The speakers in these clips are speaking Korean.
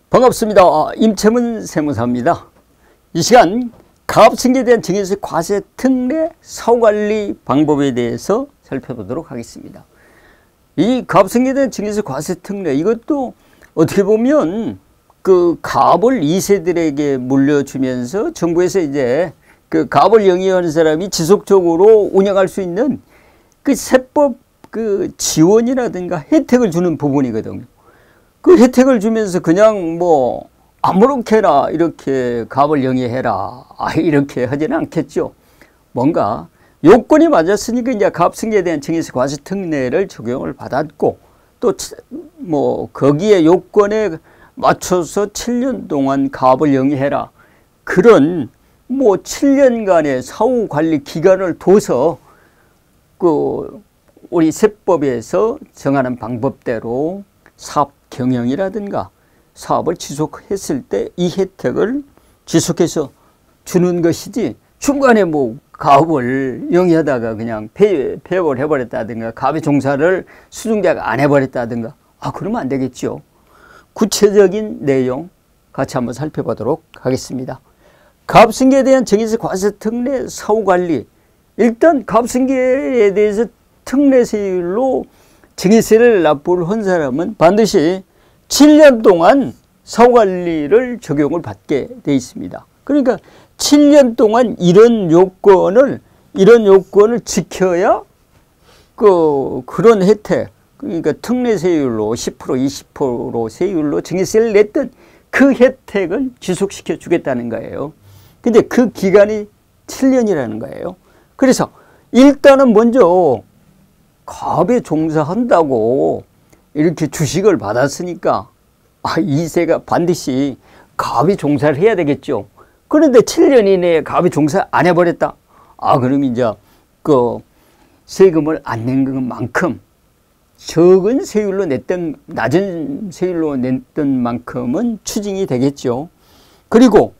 반갑습니다. 임채문 세무사입니다. 이 시간 가압승계에 대한 증여세 과세 특례 사후관리 방법에 대해서 살펴보도록 하겠습니다. 이 가압승계에 대한 증여세 과세 특례, 이것도 어떻게 보면 그 가압을 2세들에게 물려주면서 정부에서 이제 그 가압을 영위하는 사람이 지속적으로 운영할 수 있는 그 세법 그 지원이라든가 혜택을 주는 부분이거든요. 그 혜택을 주면서 그냥 뭐 아무렇게나 이렇게 가압을 영위해라 이렇게 하지는 않겠죠. 뭔가 요건이 맞았으니까 이제 가압승계에 대한 증여세 과세 특례를 적용을 받았고, 또 뭐 거기에 요건에 맞춰서 7년 동안 가압을 영위해라, 그런 뭐 7년간의 사후 관리 기간을 둬서 그 우리 세법에서 정하는 방법대로 사업 경영이라든가 사업을 지속했을 때 이 혜택을 지속해서 주는 것이지, 중간에 뭐 가압을 영위하다가 그냥 폐업을 해버렸다든가 가압의 종사를 수중자가 안 해버렸다든가 그러면 안 되겠죠. 구체적인 내용 같이 한번 살펴보도록 하겠습니다. 가압승계에 대한 증여세 과세 특례 사후관리, 일단 가압승계에 대해서 특례세율로 증여세를 납부를 한 사람은 반드시 7년 동안 사후관리를 적용을 받게 돼 있습니다. 그러니까 7년 동안 이런 요건을 지켜야 그런 혜택, 그러니까 특례세율로 10% 20% 세율로 증여세를 냈던 그 혜택을 지속시켜 주겠다는 거예요. 근데 그 기간이 7년이라는 거예요. 그래서 일단은 먼저 가압에 종사한다고 이렇게 주식을 받았으니까 2세가 반드시 가압에 종사를 해야 되겠죠. 그런데 7년 이내에 가압에 종사 안 해버렸다. 그럼 이제 그 세금을 안 낸 것만큼 적은 세율로 냈던, 낮은 세율로 냈던 만큼은 추징이 되겠죠. 그리고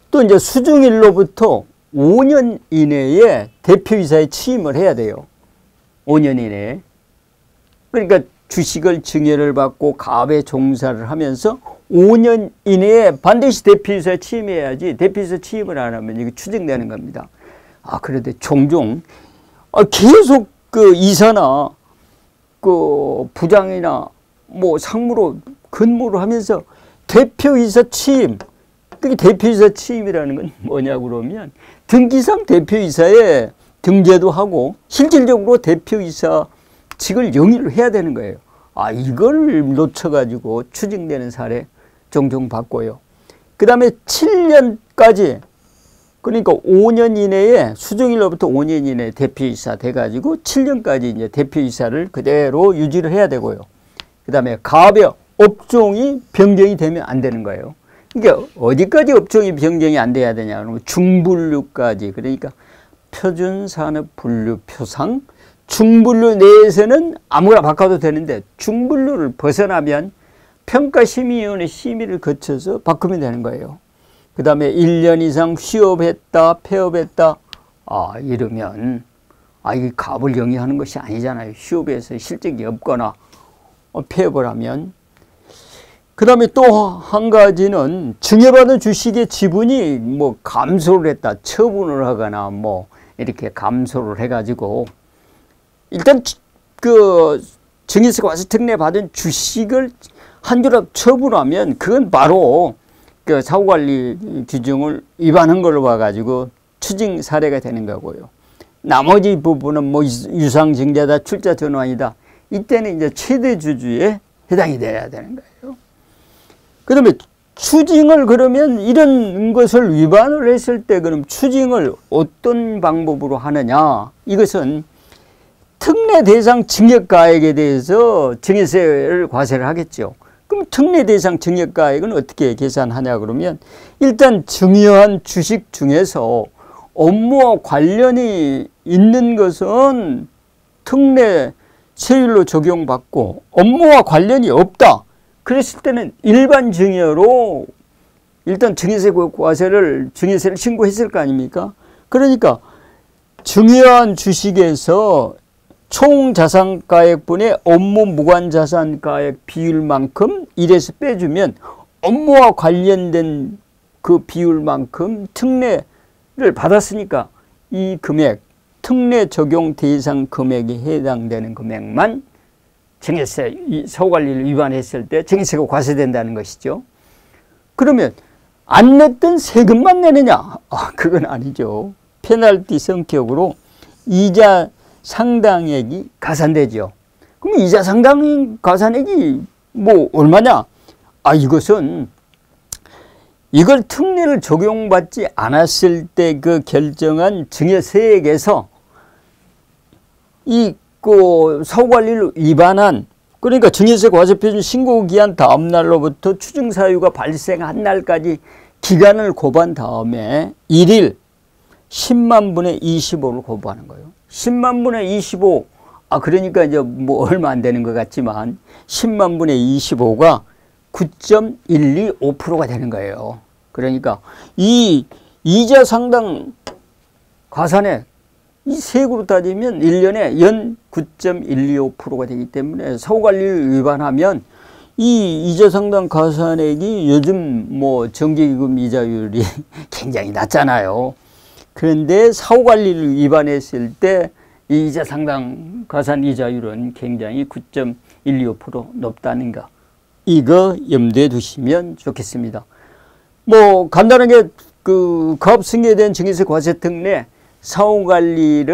또 이제 수중일로부터 5년 이내에 대표이사에 취임을 해야 돼요. 5년 이내에. 그러니까 주식을 증여를 받고 가압에 종사를 하면서 5년 이내에 반드시 대표이사에 취임해야지, 대표이사 취임을 안 하면 이게 추징되는 겁니다. 그런데 종종 계속 그 이사나 그 부장이나 뭐 상무로 근무를 하면서 대표이사 취임, 그게 대표이사 취임이라는 건 뭐냐고 그러면 등기상 대표이사에 등재도 하고 실질적으로 대표이사직을 영위를 해야 되는 거예요. 이걸 놓쳐가지고 추징되는 사례 종종 봤고요. 그 다음에 7년까지, 그러니까 5년 이내에 수중일로부터 5년 이내에 대표이사 돼가지고 7년까지 이제 대표이사를 그대로 유지를 해야 되고요. 그 다음에 가압의 업종이 변경이 되면 안 되는 거예요. 그러니까 어디까지 업종이 변경이 안 돼야 되냐 그러면 중분류까지, 그러니까 표준산업분류 표상, 중분류 내에서는 아무거나 바꿔도 되는데 중분류를 벗어나면 평가심의위원회 심의를 거쳐서 바꾸면 되는 거예요. 그 다음에 1년 이상 휴업했다, 폐업했다, 이러면 이 가압을 영위하는 것이 아니잖아요. 휴업에서 실적이 없거나 폐업을 하면. 그 다음에 또 한 가지는 증여받은 주식의 지분이 뭐 감소를 했다, 처분을 하거나 뭐 이렇게 감소를 해가지고, 일단 그 증여세 과세 특례 받은 주식을 한 조합 처분하면 그건 바로 그 사후관리 규정을 위반한 걸로 봐가지고 추징 사례가 되는 거고요. 나머지 부분은 뭐 유상증자다, 출자 전환이다, 이때는 이제 최대 주주에 해당이 돼야 되는 거예요. 그 다음에 추징을, 그러면 이런 것을 위반을 했을 때 그럼 추징을 어떤 방법으로 하느냐, 이것은 특례 대상 증여가액에 대해서 증여세를 과세를 하겠죠. 그럼 특례 대상 증여가액은 어떻게 계산하냐 그러면, 일단 증여한 주식 중에서 업무와 관련이 있는 것은 특례 세율로 적용받고, 업무와 관련이 없다 그랬을 때는 일반 증여로 일단 증여세를 신고했을 거 아닙니까? 그러니까 증여한 주식에서 총 자산가액분의 업무 무관자산가액 비율만큼 1에서 빼주면 업무와 관련된 그 비율만큼 특례를 받았으니까 이 금액, 특례 적용 대상 금액에 해당되는 금액만 증여세, 이 사후관리를 위반했을 때 증여세가 과세된다는 것이죠. 그러면 안 냈던 세금만 내느냐? 그건 아니죠. 페널티 성격으로 이자 상당액이 가산되죠. 그럼 이자 상당 가산액이 뭐 얼마냐? 이걸 특례를 적용받지 않았을 때 그 결정한 증여세액에서 사후관리를 위반한, 그러니까 증여세 과세표준 신고기한 다음 날로부터 추징사유가 발생한 날까지 기간을 곱한 다음에 1일 10만 분의 25를 곱하는 거예요. 10만 분의 25, 그러니까 이제 뭐 얼마 안 되는 것 같지만 10만 분의 25가 9.125%가 되는 거예요. 그러니까 이 이자 상당 가산액, 이 세액으로 따지면 1년에 연 9.125%가 되기 때문에 사후관리를 위반하면 이 이자 상당 가산액이 요즘 뭐 정기기금 이자율이 굉장히 낮잖아요. 그런데 사후관리를 위반했을 때 이 이자 상당 가산 이자율은 굉장히 9.125% 높다는 거, 이거 염두에 두시면 좋겠습니다. 뭐 간단하게 그 가압승계된 증여세 과세 특례 사후관리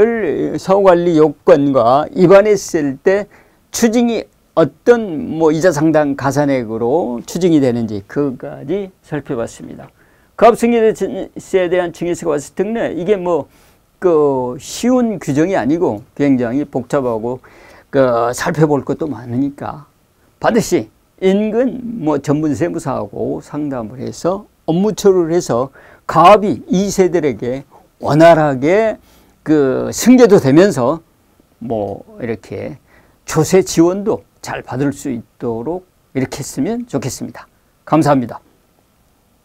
요건과 위반했을 때 추징이 어떤 뭐 이자 상당 가산액으로 추징이 되는지 그까지 살펴봤습니다. 가압승계세에 대한 증여세 과세 특례, 이게 뭐 그 쉬운 규정이 아니고 굉장히 복잡하고 살펴볼 것도 많으니까 반드시 인근 뭐 전문 세무사하고 상담을 해서 업무 처리를 해서 가압이 이 세들에게 원활하게 승계도 되면서 뭐 이렇게 조세 지원도 잘 받을 수 있도록 이렇게 했으면 좋겠습니다. 감사합니다.